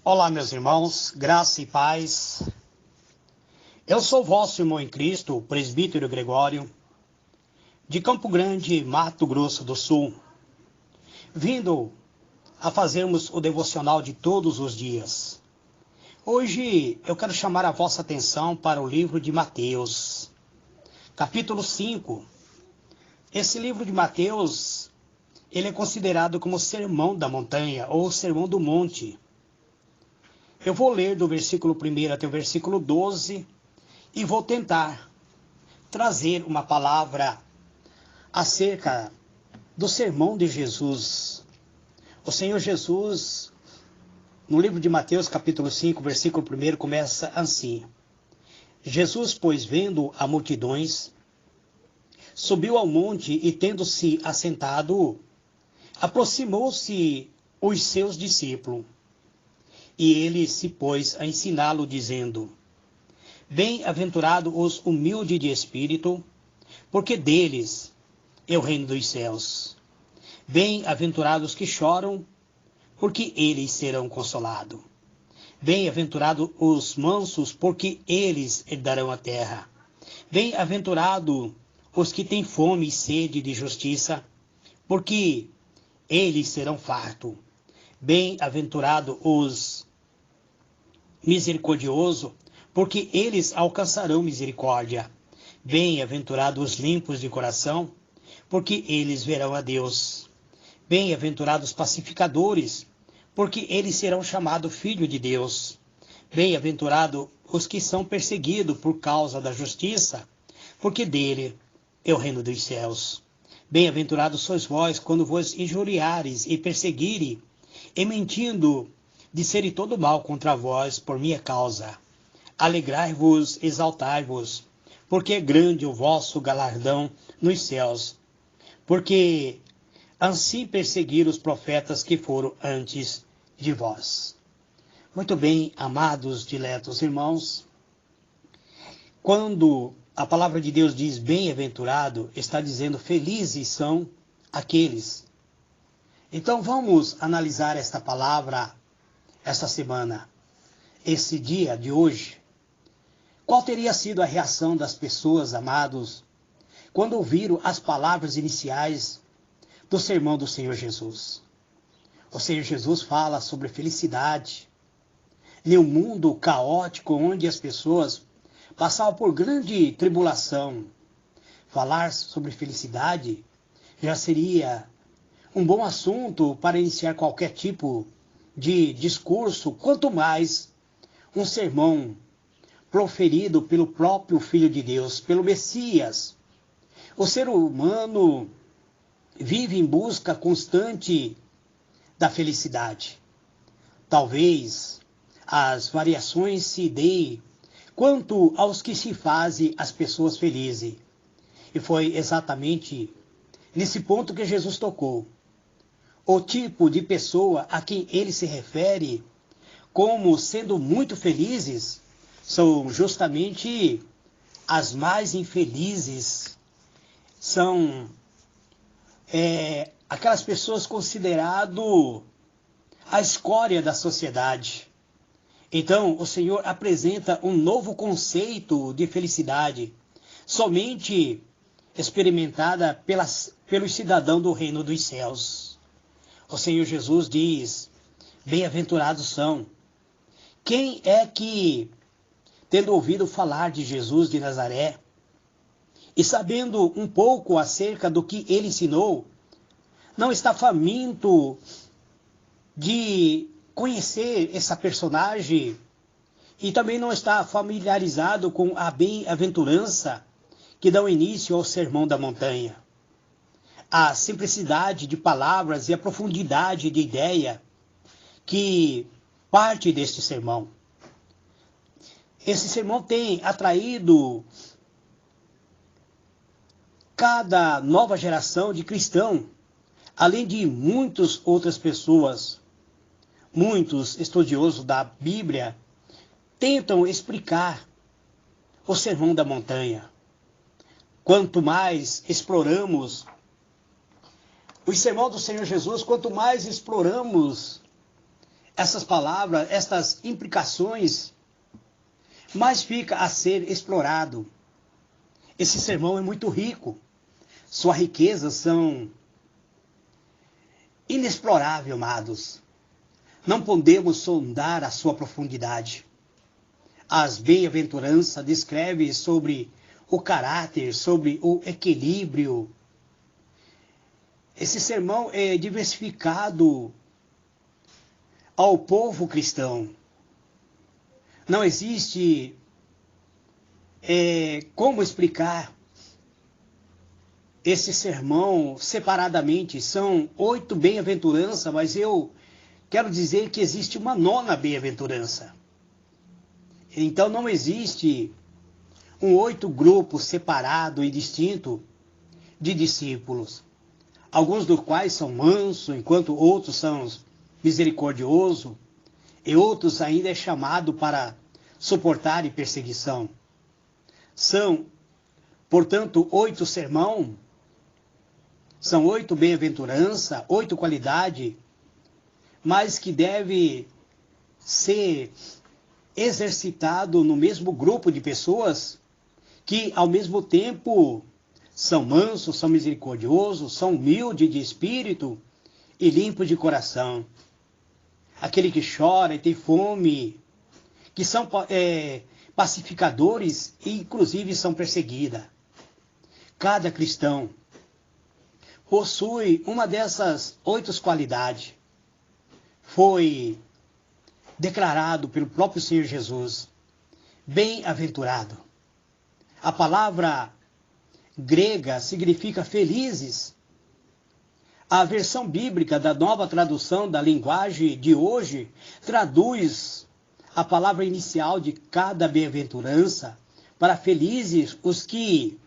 Olá, meus irmãos, graça e paz. Eu sou vosso irmão em Cristo, o presbítero Gregório, de Campo Grande, Mato Grosso do Sul, vindo a fazermos o devocional de todos os dias. Hoje eu quero chamar a vossa atenção para o livro de Mateus, capítulo 5. Esse livro de Mateus, ele é considerado como o Sermão da Montanha ou Sermão do Monte. Eu vou ler do versículo 1 até o versículo 12 e vou tentar trazer uma palavra acerca do sermão de Jesus. O Senhor Jesus, no livro de Mateus, capítulo 5, versículo 1, começa assim. Jesus, pois, vendo a multidões, subiu ao monte e, tendo-se assentado, aproximou-se os seus discípulos. E ele se pôs a ensiná-lo, dizendo: Bem-aventurados os humildes de espírito, porque deles é o reino dos céus. Bem-aventurados os que choram, porque eles serão consolados. Bem-aventurados os mansos, porque eles herdarão a terra. Bem-aventurados os que têm fome e sede de justiça, porque eles serão fartos. Bem-aventurados os misericordiosos, porque eles alcançarão misericórdia. Bem-aventurados os limpos de coração, porque eles verão a Deus. Bem-aventurados os pacificadores, porque eles serão chamados filhos de Deus. Bem-aventurados os que são perseguidos por causa da justiça, porque dele é o reino dos céus. Bem-aventurados sois vós quando vos injuriares e perseguirem, e mentindo, disserem todo mal contra vós por minha causa. Alegrai-vos, exaltai-vos, porque é grande o vosso galardão nos céus, porque assim perseguiram os profetas que foram antes de vós. Muito bem, amados, diletos irmãos, quando a palavra de Deus diz bem-aventurado, está dizendo felizes são aqueles. Então vamos analisar esta palavra esta semana, esse dia de hoje. Qual teria sido a reação das pessoas, amados, quando ouviram as palavras iniciais do sermão do Senhor Jesus? O Senhor Jesus fala sobre felicidade em um mundo caótico onde as pessoas passavam por grande tribulação. Falar sobre felicidade já seria um bom assunto para iniciar qualquer tipo de discurso, quanto mais um sermão proferido pelo próprio Filho de Deus, pelo Messias. O ser humano vive em busca constante da felicidade. Talvez as variações se deem quanto aos que se fazem as pessoas felizes. E foi exatamente nesse ponto que Jesus tocou. O tipo de pessoa a quem ele se refere como sendo muito felizes são justamente as mais infelizes. São aquelas pessoas consideradas a escória da sociedade. Então, o Senhor apresenta um novo conceito de felicidade, somente experimentada pelos cidadãos do reino dos céus. O Senhor Jesus diz, bem-aventurados são. Quem é que, tendo ouvido falar de Jesus de Nazaré, e sabendo um pouco acerca do que ele ensinou, não está faminto de conhecer essa personagem e também não está familiarizado com a bem-aventurança que dá início ao Sermão da Montanha? A simplicidade de palavras e a profundidade de ideia que parte deste sermão. Esse sermão tem atraído cada nova geração de cristão, além de muitas outras pessoas. Muitos estudiosos da Bíblia tentam explicar o Sermão da Montanha. Quanto mais exploramos o sermão do Senhor Jesus, quanto mais exploramos essas palavras, estas implicações, mais fica a ser explorado. Esse sermão é muito rico. Suas riquezas são inexploráveis, amados. Não podemos sondar a sua profundidade. As bem-aventuranças descrevem sobre o caráter, sobre o equilíbrio. Esse sermão é diversificado ao povo cristão. Não existe como explicar esse sermão separadamente. São 8 bem-aventuranças, mas eu quero dizer que existe uma 9ª bem-aventurança. Então não existe 8 grupos separados e distintos de discípulos, alguns dos quais são mansos, enquanto outros são misericordiosos, e outros ainda é chamado para suportar perseguição. São, portanto, 8 sermões, são 8 bem-aventuranças, 8 qualidades, mas que deve ser exercitado no mesmo grupo de pessoas que, ao mesmo tempo, são mansos, são misericordiosos, são humildes de espírito e limpos de coração. Aquele que chora e tem fome, que são pacificadores e, inclusive, são perseguidos. Cada cristão possui uma dessas 8 qualidades. Foi declarado pelo próprio Senhor Jesus. Bem-aventurado. A palavra grega significa felizes. A versão bíblica da Nova Tradução da Linguagem de hoje traduz a palavra inicial de cada bem-aventurança para felizes os que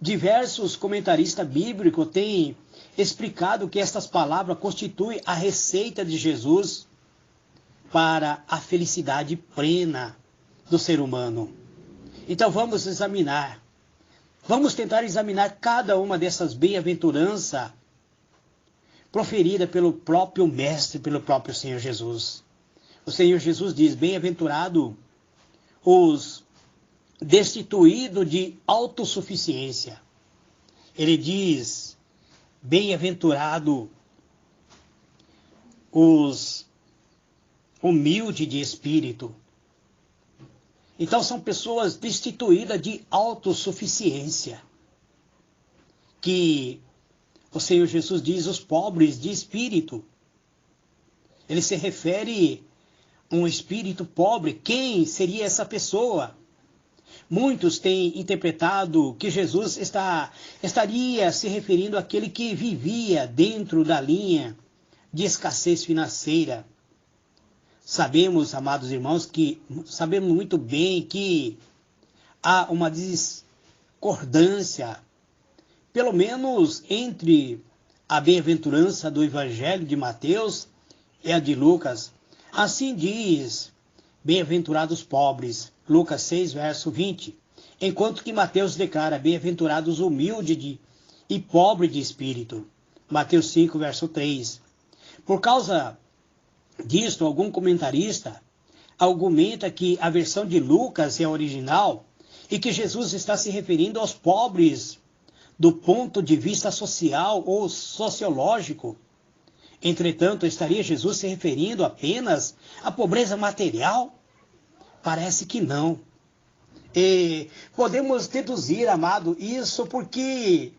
diversos comentaristas bíblicos têm explicado que estas palavras constituem a receita de Jesus para a felicidade plena do ser humano. Então vamos examinar. Vamos tentar examinar cada uma dessas bem-aventuranças proferida pelo próprio Mestre, pelo próprio Senhor Jesus. O Senhor Jesus diz: bem-aventurado os destituídos de autossuficiência. Ele diz: bem-aventurado os humildes de espírito. Então são pessoas destituídas de autossuficiência. Que o Senhor Jesus diz os pobres de espírito. Ele se refere a um espírito pobre. Quem seria essa pessoa? Muitos têm interpretado que Jesus estaria se referindo àquele que vivia dentro da linha de escassez financeira. Sabemos, amados irmãos, sabemos muito bem que há uma discordância, pelo menos entre a bem-aventurança do Evangelho de Mateus e a de Lucas. Assim diz: bem-aventurados pobres, Lucas 6, verso 20, enquanto que Mateus declara: bem-aventurados humildes e pobres de espírito, Mateus 5, verso 3. Por causa disto, algum comentarista argumenta que a versão de Lucas é a original e que Jesus está se referindo aos pobres do ponto de vista social ou sociológico. Entretanto, estaria Jesus se referindo apenas à pobreza material? Parece que não. E podemos deduzir, amado, isso porque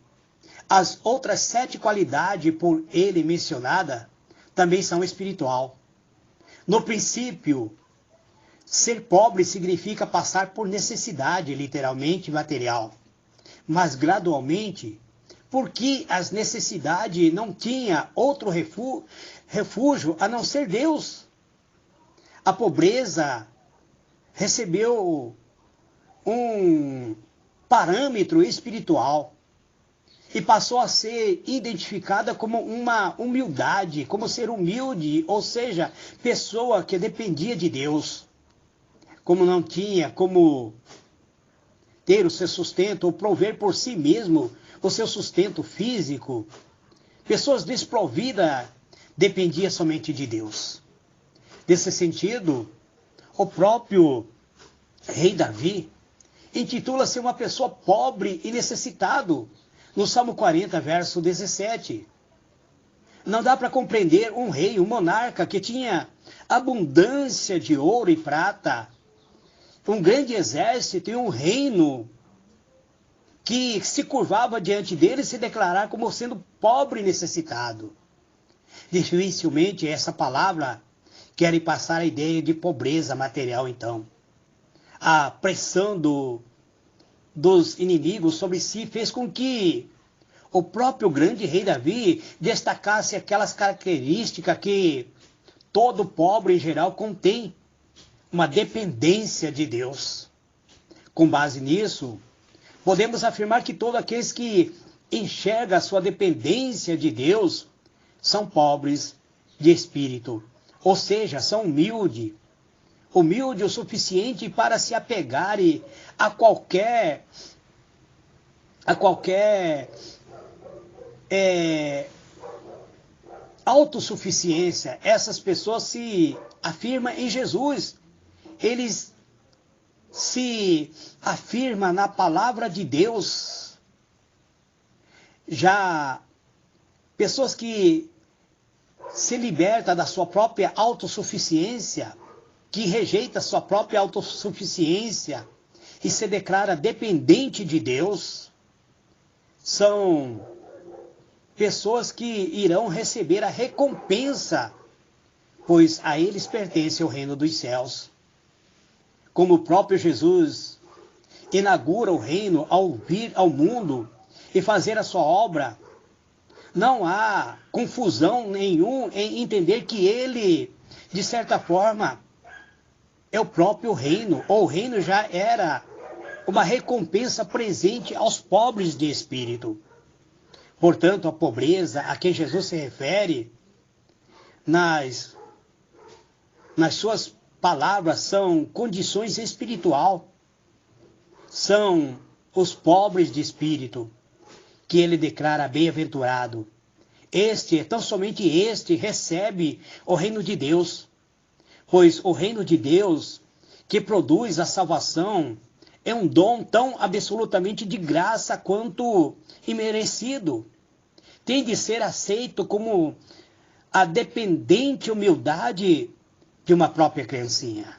as outras 7 qualidades por ele mencionadas também são espiritual. No princípio, ser pobre significa passar por necessidade, literalmente material. Mas gradualmente, porque as necessidades não tinha outro refúgio a não ser Deus. A pobreza recebeu um parâmetro espiritual e passou a ser identificada como uma humildade, como ser humilde, ou seja, pessoa que dependia de Deus. Como não tinha como ter o seu sustento ou prover por si mesmo o seu sustento físico. Pessoas desprovidas dependia somente de Deus. Nesse sentido, o próprio rei Davi intitula-se uma pessoa pobre e necessitado, no Salmo 40, verso 17. Não dá para compreender um rei, um monarca que tinha abundância de ouro e prata, um grande exército e um reino que se curvava diante dele e se declarar como sendo pobre e necessitado. Dificilmente essa palavra quer passar a ideia de pobreza material, então. A pressão dos inimigos sobre si fez com que o próprio grande rei Davi destacasse aquelas características que todo pobre em geral contém, uma dependência de Deus. Com base nisso, podemos afirmar que todos aqueles que enxergam a sua dependência de Deus são pobres de espírito, ou seja, são humilde o suficiente para se apegarem a qualquer autossuficiência. Essas pessoas se afirmam em Jesus, eles se afirmam na palavra de Deus. Já pessoas que se libertam da sua própria autossuficiência, que rejeita sua própria autossuficiência e se declara dependente de Deus, são pessoas que irão receber a recompensa, pois a eles pertence o reino dos céus. Como o próprio Jesus inaugura o reino ao vir ao mundo e fazer a sua obra, não há confusão nenhuma em entender que ele, de certa forma, é o próprio reino, ou o reino já era uma recompensa presente aos pobres de espírito. Portanto, a pobreza a que Jesus se refere nas suas palavras são condições espiritual, são os pobres de espírito, que ele declara bem-aventurado. Tão somente este recebe o reino de Deus, pois o reino de Deus, que produz a salvação, é um dom tão absolutamente de graça quanto imerecido. Tem de ser aceito como a dependente humildade de uma própria criancinha.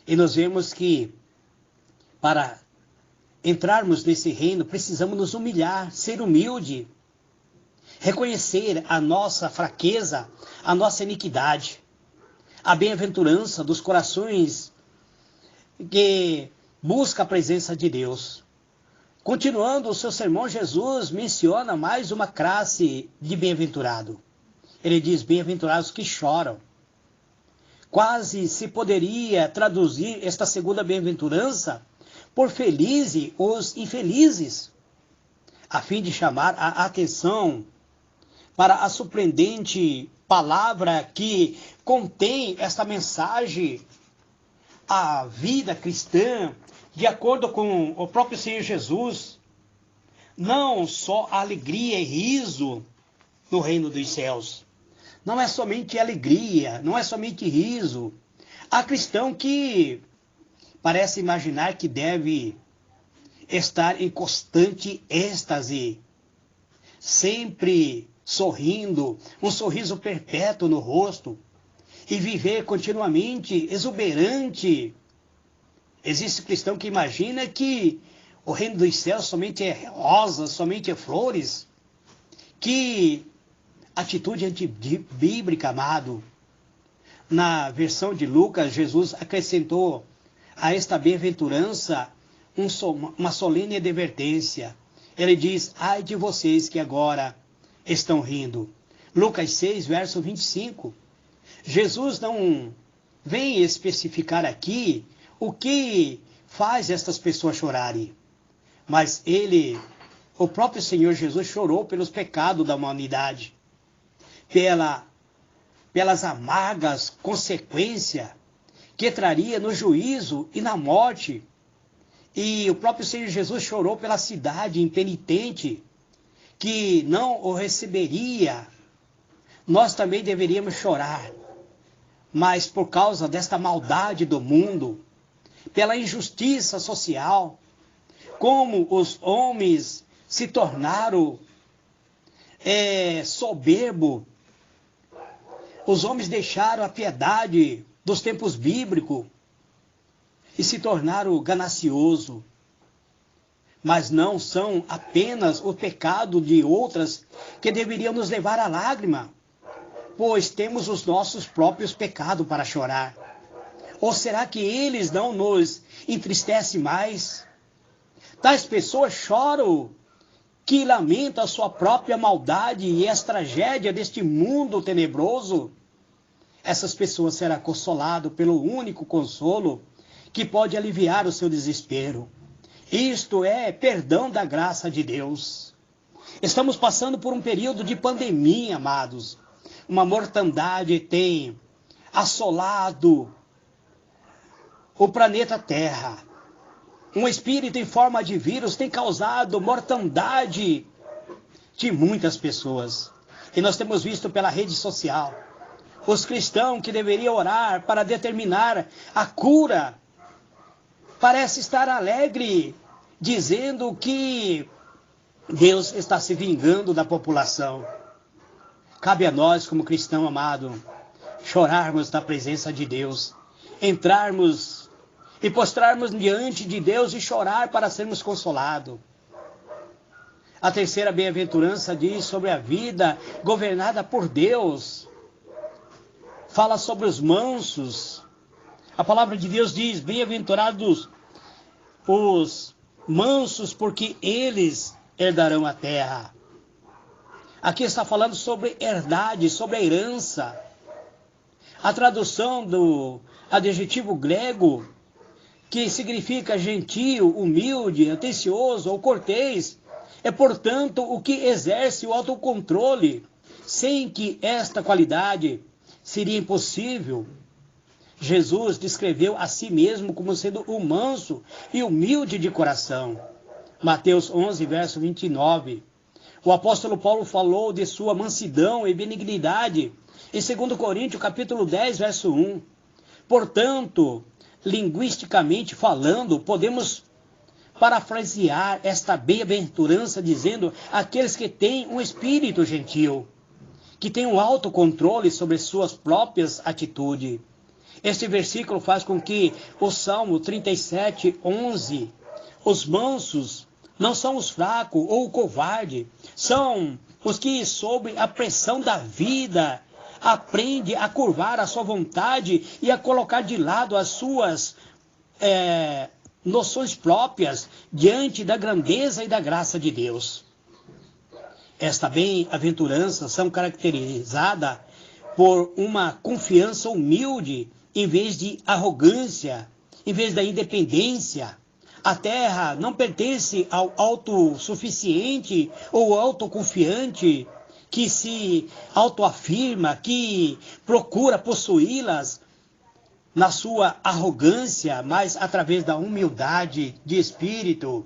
E nós vemos que para entrarmos nesse reino, precisamos nos humilhar, ser humilde, reconhecer a nossa fraqueza, a nossa iniquidade, a bem-aventurança dos corações que busca a presença de Deus. Continuando o seu sermão, Jesus menciona mais uma classe de bem-aventurado. Ele diz, bem-aventurados que choram. Quase se poderia traduzir esta segunda bem-aventurança por felizes os infelizes, a fim de chamar a atenção para a surpreendente palavra que contém esta mensagem. A vida cristã, de acordo com o próprio Senhor Jesus, não só alegria e riso no reino dos céus. Não é somente alegria, não é somente riso. Há cristão que parece imaginar que deve estar em constante êxtase, sempre sorrindo, um sorriso perpétuo no rosto, e viver continuamente exuberante. Existe cristão que imagina que o reino dos céus somente é rosas, somente é flores. Que atitude antibíblica, amado. Na versão de Lucas, Jesus acrescentou a esta bem-aventurança uma solene advertência. Ele diz, ai de vocês que agora estão rindo. Lucas 6, verso 25. Jesus não vem especificar aqui o que faz estas pessoas chorarem. Mas o próprio Senhor Jesus chorou pelos pecados da humanidade, pelas amargas consequências que traria no juízo e na morte. E o próprio Senhor Jesus chorou pela cidade impenitente, que não o receberia nós também deveríamos chorar. Mas por causa desta maldade do mundo, pela injustiça social, como os homens se tornaram soberbo, os homens deixaram a piedade dos tempos bíblicos e se tornaram ganancioso. Mas não são apenas o pecado de outras que deveriam nos levar à lágrima, pois temos os nossos próprios pecados para chorar. Ou será que eles não nos entristecem mais? Tais pessoas choram, que lamentam a sua própria maldade e as tragédias deste mundo tenebroso. Essas pessoas serão consoladas pelo único consolo que pode aliviar o seu desespero. Isto é perdão da graça de Deus. Estamos passando por um período de pandemia, amados. Uma mortandade tem assolado o planeta Terra. Um espírito em forma de vírus tem causado mortandade de muitas pessoas. E nós temos visto pela rede social os cristãos que deveriam orar para determinar a cura. Parece estar alegre, dizendo que Deus está se vingando da população. Cabe a nós, como cristão amado, chorarmos na presença de Deus, entrarmos e postrarmos diante de Deus e chorar para sermos consolados. A terceira bem-aventurança diz sobre a vida governada por Deus. Fala sobre os mansos. A palavra de Deus diz: bem-aventurados os mansos, porque eles herdarão a terra. Aqui está falando sobre herdade, sobre a herança. A tradução do adjetivo grego, que significa gentil, humilde, atencioso ou cortês, é, portanto, o que exerce o autocontrole, sem que esta qualidade seria impossível. Jesus descreveu a si mesmo como sendo o manso e humilde de coração. Mateus 11, verso 29. O apóstolo Paulo falou de sua mansidão e benignidade em 2 Coríntios, capítulo 10, verso 1. Portanto, linguisticamente falando, podemos parafrasear esta bem-aventurança dizendo: aqueles que têm um espírito gentil, que têm um autocontrole sobre suas próprias atitudes. Este versículo faz com que o Salmo 37, 11, os mansos não são os fracos ou o covarde, são os que, sob a pressão da vida, aprende a curvar a sua vontade e a colocar de lado as suas noções próprias diante da grandeza e da graça de Deus. Esta bem-aventurança são caracterizadas por uma confiança humilde em vez de arrogância, em vez da independência. A terra não pertence ao autossuficiente ou autoconfiante que se autoafirma, que procura possuí-las na sua arrogância, mas através da humildade de espírito,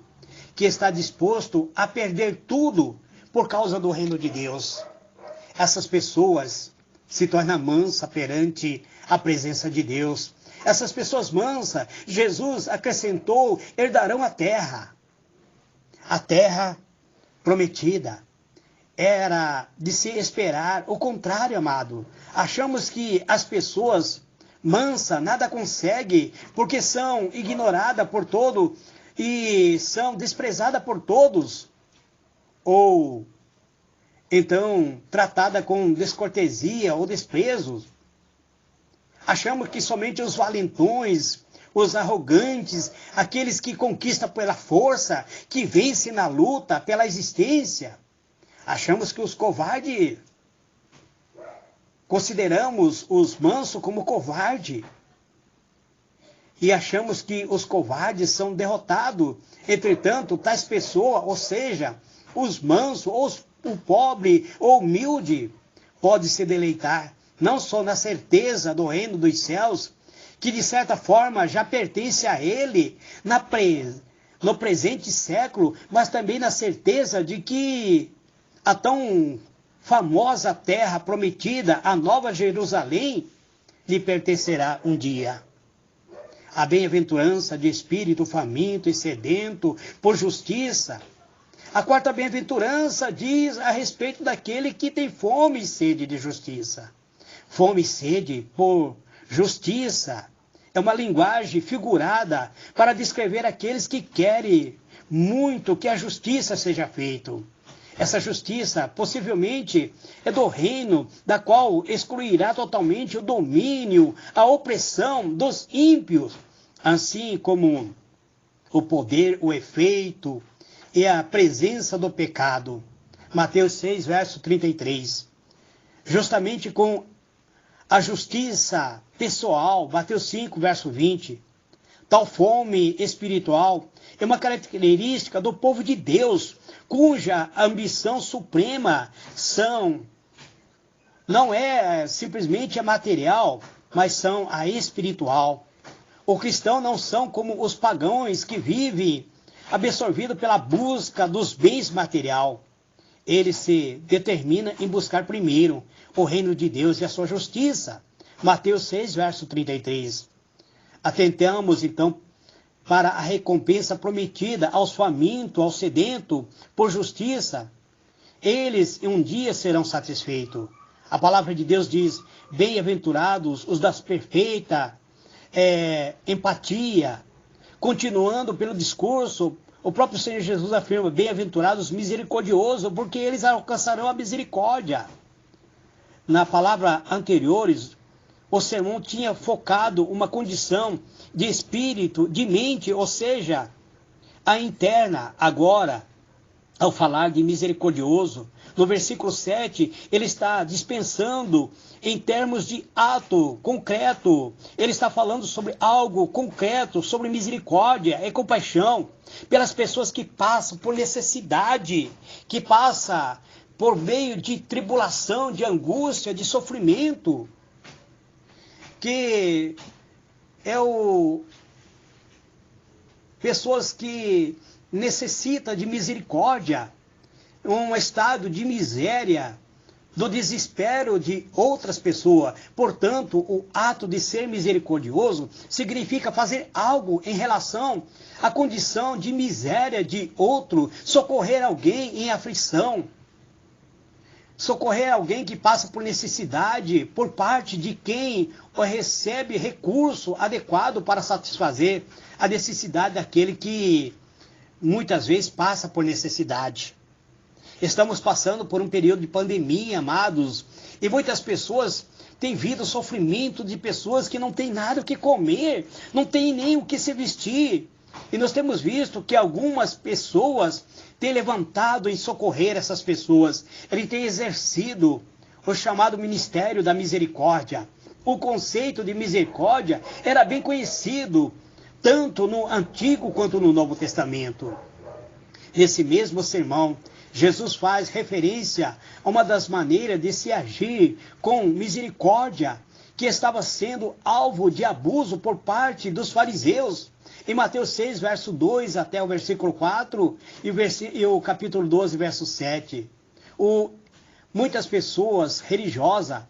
que está disposto a perder tudo por causa do reino de Deus. Essas pessoas se tornam mansas perante a presença de Deus. Essas pessoas mansas, Jesus acrescentou, herdarão a terra. A terra prometida. Era de se esperar o contrário, amado. Achamos que as pessoas mansas nada conseguem porque são ignoradas por todos e são desprezadas por todos. Ou então tratadas com descortesia ou desprezo. Achamos que somente os valentões, os arrogantes, aqueles que conquistam pela força, que vencem na luta pela existência. Achamos que os covardes, consideramos os mansos como covardes. E achamos que os covardes são derrotados. Entretanto, tais pessoas, ou seja, os mansos, ou o pobre ou humilde, pode se deleitar não só na certeza do reino dos céus, que de certa forma já pertence a ele no presente século, mas também na certeza de que a tão famosa terra prometida, a Nova Jerusalém, lhe pertencerá um dia. A bem-aventurança de espírito faminto e sedento por justiça. A quarta bem-aventurança diz a respeito daquele que tem fome e sede de justiça. Fome e sede por justiça é uma linguagem figurada para descrever aqueles que querem muito que a justiça seja feita. Essa justiça possivelmente é do reino, da qual excluirá totalmente o domínio, a opressão dos ímpios, assim como o poder, o efeito e a presença do pecado. Mateus 6, verso 33. Justamente com a justiça pessoal, Mateus 5, verso 20. Tal fome espiritual é uma característica do povo de Deus, cuja ambição suprema não é simplesmente a material, mas são a espiritual. Os cristãos não são como os pagãos que vivem absorvidos pela busca dos bens material. Ele se determina em buscar primeiro o reino de Deus e a sua justiça. Mateus 6, verso 33. Atentamos, então, para a recompensa prometida aos famintos, aos sedentos, por justiça. Eles um dia serão satisfeitos. A palavra de Deus diz, bem-aventurados os das perfeita empatia. Continuando pelo discurso, o próprio Senhor Jesus afirma, bem-aventurados os misericordiosos, porque eles alcançarão a misericórdia. Na palavra anteriores, o sermão tinha focado uma condição de espírito, de mente, ou seja, a interna. Agora, ao falar de misericordioso, no versículo 7, ele está dispensando em termos de ato concreto. Ele está falando sobre algo concreto, sobre misericórdia e compaixão pelas pessoas que passam por necessidade, que passam por meio de tribulação, de angústia, de sofrimento, que pessoas que necessitam de misericórdia, um estado de miséria, do desespero de outras pessoas. Portanto, o ato de ser misericordioso significa fazer algo em relação à condição de miséria de outro, socorrer alguém em aflição, socorrer alguém que passa por necessidade por parte de quem recebe recurso adequado para satisfazer a necessidade daquele que muitas vezes passa por necessidade. Estamos passando por um período de pandemia, amados, e muitas pessoas têm visto o sofrimento de pessoas que não têm nada o que comer, não têm nem o que se vestir. E nós temos visto que algumas pessoas têm levantado em socorrer essas pessoas. Ele tem exercido o chamado Ministério da Misericórdia. O conceito de misericórdia era bem conhecido, tanto no Antigo quanto no Novo Testamento. Nesse mesmo sermão, Jesus faz referência a uma das maneiras de se agir com misericórdia, que estava sendo alvo de abuso por parte dos fariseus. Em Mateus 6, verso 2 até o versículo 4 e o capítulo 12, verso 7. Muitas pessoas religiosas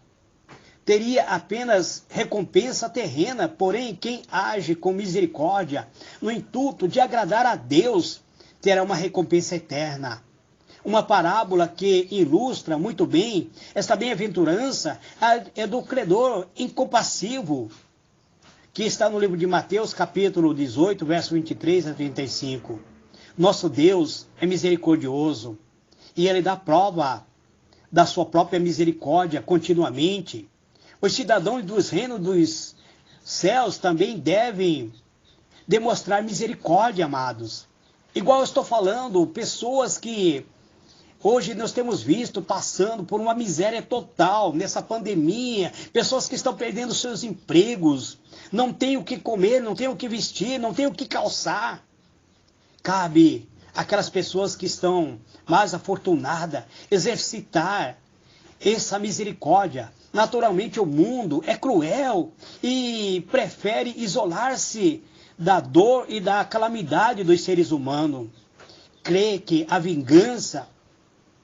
teria apenas recompensa terrena, porém quem age com misericórdia no intuito de agradar a Deus terá uma recompensa eterna. Uma parábola que ilustra muito bem esta bem-aventurança é do credor incompassivo, que está no livro de Mateus, capítulo 18, verso 23 a 35. Nosso Deus é misericordioso e Ele dá prova da sua própria misericórdia continuamente. Os cidadãos dos reinos dos céus também devem demonstrar misericórdia, amados. Igual eu estou falando, pessoas que hoje nós temos visto passando por uma miséria total nessa pandemia, pessoas que estão perdendo seus empregos, não têm o que comer, não têm o que vestir, não têm o que calçar. Cabe àquelas pessoas que estão mais afortunadas exercitar essa misericórdia. Naturalmente o mundo é cruel e prefere isolar-se da dor e da calamidade dos seres humanos. Crê que a vingança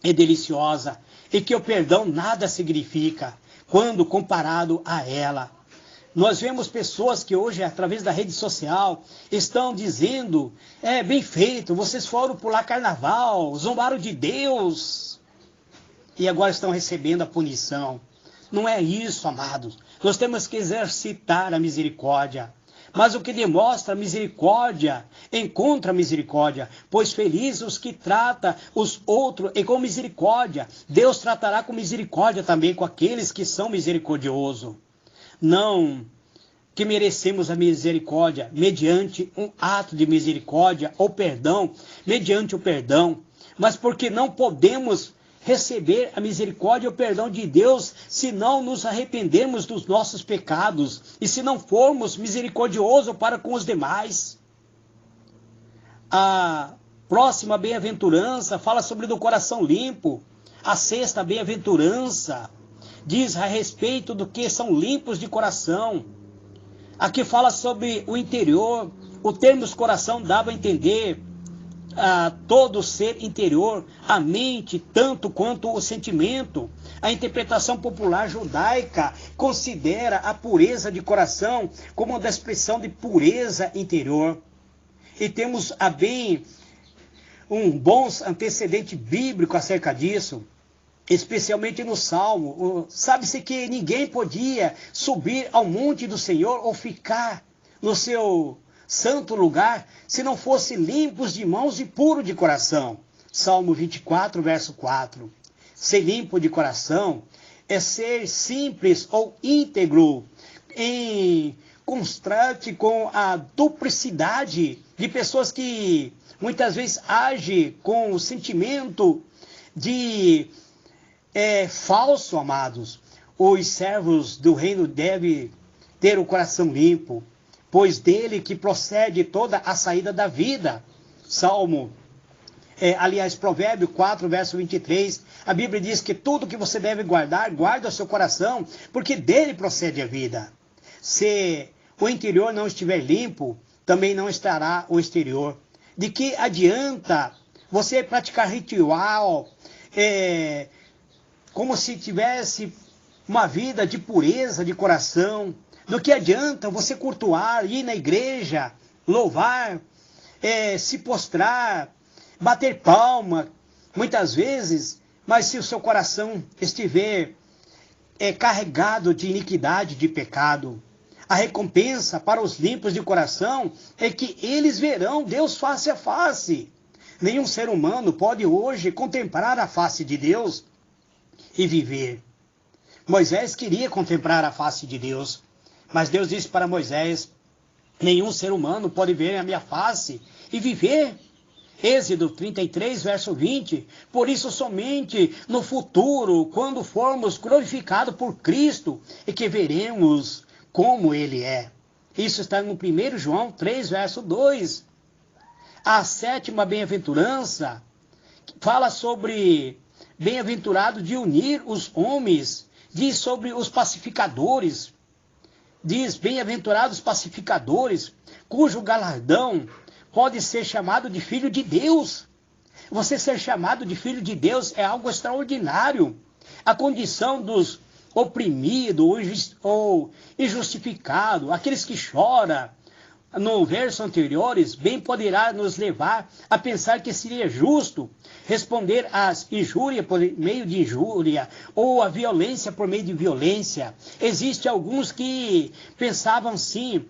é deliciosa e que o perdão nada significa quando comparado a ela. Nós vemos pessoas que hoje, através da rede social, estão dizendo, bem feito, vocês foram pular carnaval, zombaram de Deus, e agora estão recebendo a punição. Não é isso, amados. Nós temos que exercitar a misericórdia. Mas o que demonstra misericórdia, encontra misericórdia, pois felizes os que tratam os outros e com misericórdia. Deus tratará com misericórdia também com aqueles que são misericordiosos. Não que merecemos a misericórdia mediante um ato de misericórdia ou perdão, mediante o perdão, mas porque não podemos receber a misericórdia e o perdão de Deus se não nos arrependermos dos nossos pecados e se não formos misericordiosos para com os demais. A próxima bem-aventurança fala sobre do coração limpo. A sexta bem-aventurança diz a respeito do que são limpos de coração. Aqui fala sobre o interior. O termo coração dava a entender a todo o ser interior, a mente, tanto quanto o sentimento. A interpretação popular judaica considera a pureza de coração como uma expressão de pureza interior. E temos um bom antecedente bíblico acerca disso, especialmente no Salmo. Sabe-se que ninguém podia subir ao monte do Senhor ou ficar no seu santo lugar se não fosse limpos de mãos e puro de coração. Salmo 24, verso 4. Ser limpo de coração é ser simples ou íntegro, em contraste com a duplicidade de pessoas que muitas vezes agem com o sentimento de falso, amados. Os servos do reino devem ter o coração limpo, pois dele que procede toda a saída da vida. Provérbio 4, verso 23, a Bíblia diz que tudo que você deve guardar, guarda o seu coração, porque dele procede a vida. Se o interior não estiver limpo, também não estará o exterior. De que adianta você praticar ritual, como se tivesse uma vida de pureza de coração? Do que adianta você cultuar, ir na igreja, louvar, se postrar, bater palma, muitas vezes, mas se o seu coração estiver carregado de iniquidade, de pecado? A recompensa para os limpos de coração é que eles verão Deus face a face. Nenhum ser humano pode hoje contemplar a face de Deus e viver. Moisés queria contemplar a face de Deus, mas Deus disse para Moisés: nenhum ser humano pode ver a minha face e viver. Êxodo 33, verso 20. Por isso, somente no futuro, quando formos glorificados por Cristo, é que veremos como Ele é. Isso está no 1 João 3, verso 2. A sétima bem-aventurança fala sobre bem-aventurado de unir os homens. Diz sobre os pacificadores. Diz, bem-aventurados pacificadores, cujo galardão pode ser chamado de filho de Deus. Você ser chamado de filho de Deus é algo extraordinário. A condição dos oprimidos ou injustificados, aqueles que choram, no verso anteriores, bem poderá nos levar a pensar que seria justo responder às injúrias por meio de injúria ou a violência por meio de violência. Existem alguns que pensavam sim,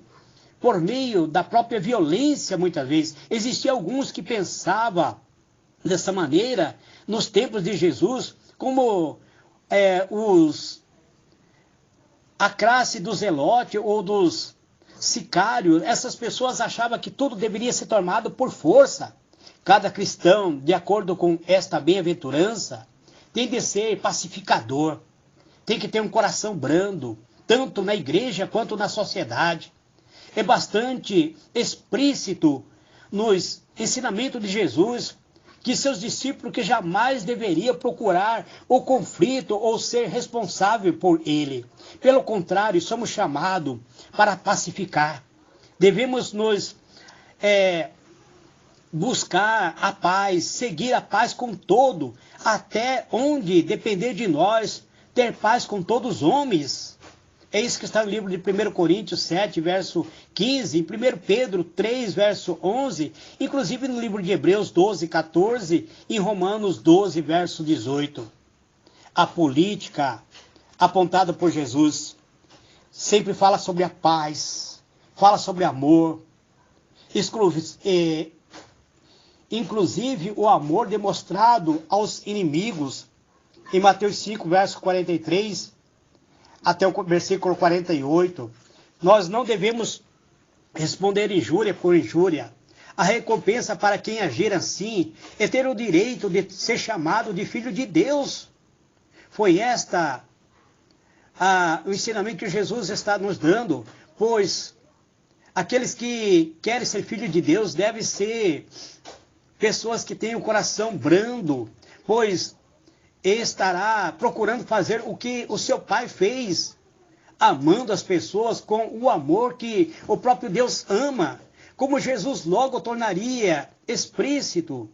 por meio da própria violência muitas vezes. Existiam alguns que pensavam dessa maneira nos tempos de Jesus, como a classe dos zelotes ou dos sicários. Essas pessoas achavam que tudo deveria ser tomado por força. Cada cristão, de acordo com esta bem-aventurança, tem de ser pacificador, tem que ter um coração brando, tanto na igreja quanto na sociedade. É bastante explícito nos ensinamentos de Jesus que seus discípulos que jamais deveriam procurar o conflito ou ser responsável por ele. Pelo contrário, somos chamados para pacificar. Devemos nos buscar a paz, seguir a paz com todo até onde depender de nós, ter paz com todos os homens. É isso que está no livro de 1 Coríntios 7, verso 15, em 1 Pedro 3, verso 11, inclusive no livro de Hebreus 12, 14, e em Romanos 12, verso 18. A política apontada por Jesus sempre fala sobre a paz, fala sobre amor, inclusive o amor demonstrado aos inimigos. Em Mateus 5, verso 43, até o versículo 48, nós não devemos responder injúria por injúria. A recompensa para quem agir assim é ter o direito de ser chamado de filho de Deus. Foi o ensinamento que Jesus está nos dando, pois aqueles que querem ser filho de Deus devem ser pessoas que têm o coração brando, pois estará procurando fazer o que o seu pai fez, amando as pessoas com o amor que o próprio Deus ama, como Jesus logo tornaria explícito.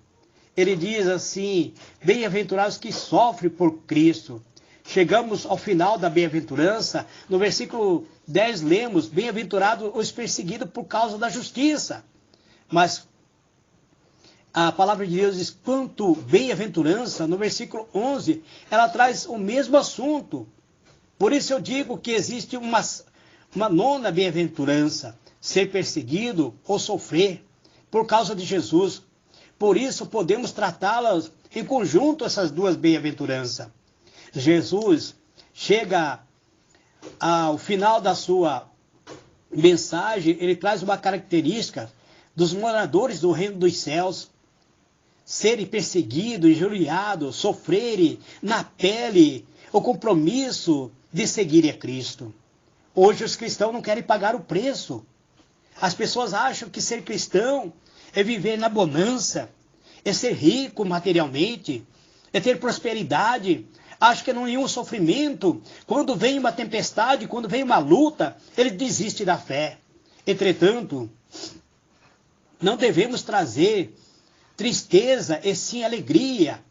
Ele diz assim: bem-aventurados que sofrem por Cristo. Chegamos ao final da bem-aventurança, no versículo 10 lemos: bem-aventurados os perseguidos por causa da justiça. Mas a palavra de Deus diz quanto bem-aventurança, no versículo 11, ela traz o mesmo assunto. Por isso eu digo que existe uma nona bem-aventurança, ser perseguido ou sofrer por causa de Jesus. Por isso podemos tratá-las em conjunto, essas duas bem-aventuranças. Jesus chega ao final da sua mensagem, ele traz uma característica dos moradores do reino dos céus: serem perseguidos, injuriados, sofrerem na pele o compromisso de seguir a Cristo. Hoje os cristãos não querem pagar o preço. As pessoas acham que ser cristão é viver na bonança, é ser rico materialmente, é ter prosperidade. Acham que não há nenhum sofrimento. Quando vem uma tempestade, quando vem uma luta, ele desiste da fé. Entretanto, não devemos trazer tristeza e sim alegria.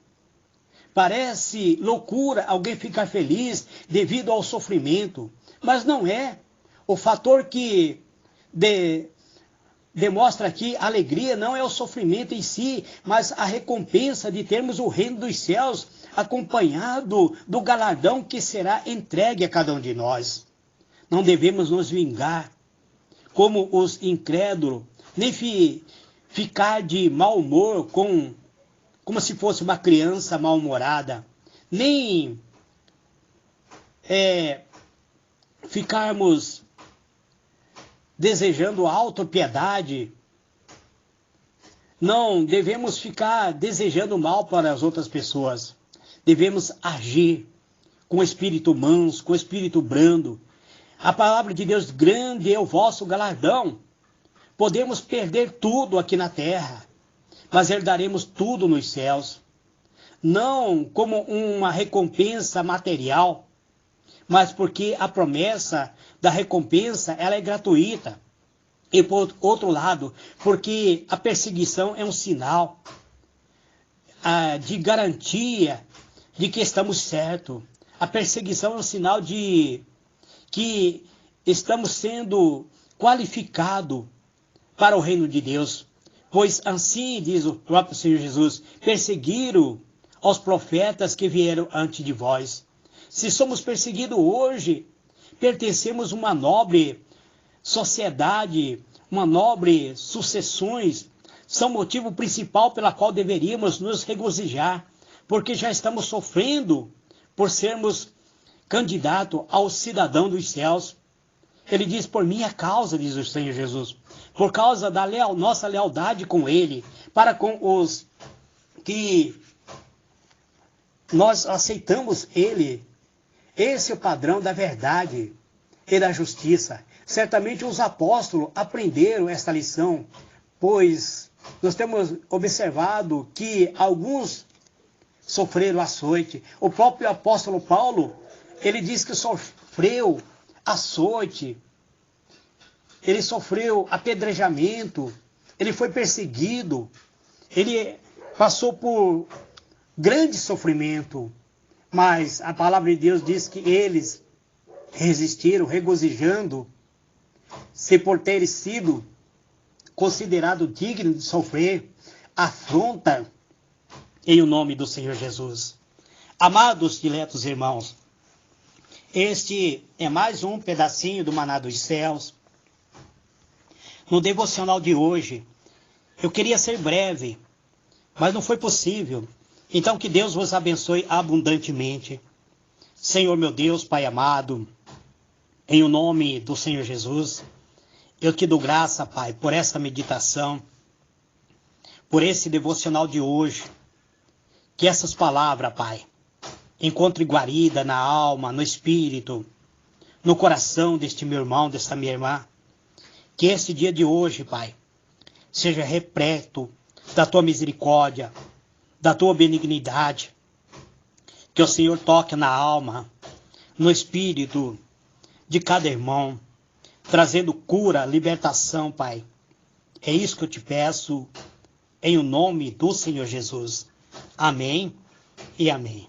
Parece loucura alguém ficar feliz devido ao sofrimento, mas não é. O fator que demonstra aqui a alegria não é o sofrimento em si, mas a recompensa de termos o reino dos céus acompanhado do galardão que será entregue a cada um de nós. Não devemos nos vingar como os incrédulos, nem ficar de mau humor como se fosse uma criança mal-humorada, nem ficarmos desejando autopiedade. Não devemos ficar desejando mal para as outras pessoas. Devemos agir com espírito manso, com espírito brando. A palavra de Deus: grande é o vosso galardão. Podemos perder tudo aqui na terra, mas herdaremos tudo nos céus. Não como uma recompensa material, mas porque a promessa da recompensa ela é gratuita. E por outro lado, porque a perseguição é um sinal de garantia de que estamos certos. A perseguição é um sinal de que estamos sendo qualificados para o reino de Deus. Pois assim diz o próprio Senhor Jesus: perseguiram aos profetas que vieram antes de vós. Se somos perseguidos hoje, pertencemos a uma nobre sociedade, uma nobre sucessões, são motivo principal pela qual deveríamos nos regozijar, porque já estamos sofrendo por sermos candidatos ao cidadão dos céus. Ele diz: por minha causa, diz o Senhor Jesus, por causa da nossa lealdade com Ele, para com os que nós aceitamos Ele. Esse é o padrão da verdade e da justiça. Certamente os apóstolos aprenderam esta lição, pois nós temos observado que alguns sofreram açoite. O próprio apóstolo Paulo, ele diz que sofreu açoite, ele sofreu apedrejamento, ele foi perseguido, ele passou por grande sofrimento, mas a palavra de Deus diz que eles resistiram, regozijando, se por terem sido considerado digno de sofrer afronta em o nome do Senhor Jesus. Amados, diletos irmãos, este é mais um pedacinho do Maná dos Céus. No devocional de hoje, eu queria ser breve, mas não foi possível. Então que Deus vos abençoe abundantemente. Senhor meu Deus, Pai amado, em o nome do Senhor Jesus, eu te dou graça, Pai, por esta meditação, por esse devocional de hoje. Que essas palavras, Pai, encontrem guarida na alma, no espírito, no coração deste meu irmão, desta minha irmã. Que esse dia de hoje, Pai, seja repleto da tua misericórdia, da tua benignidade. Que o Senhor toque na alma, no espírito de cada irmão, trazendo cura, libertação, Pai. É isso que eu te peço, em o nome do Senhor Jesus. Amém e amém.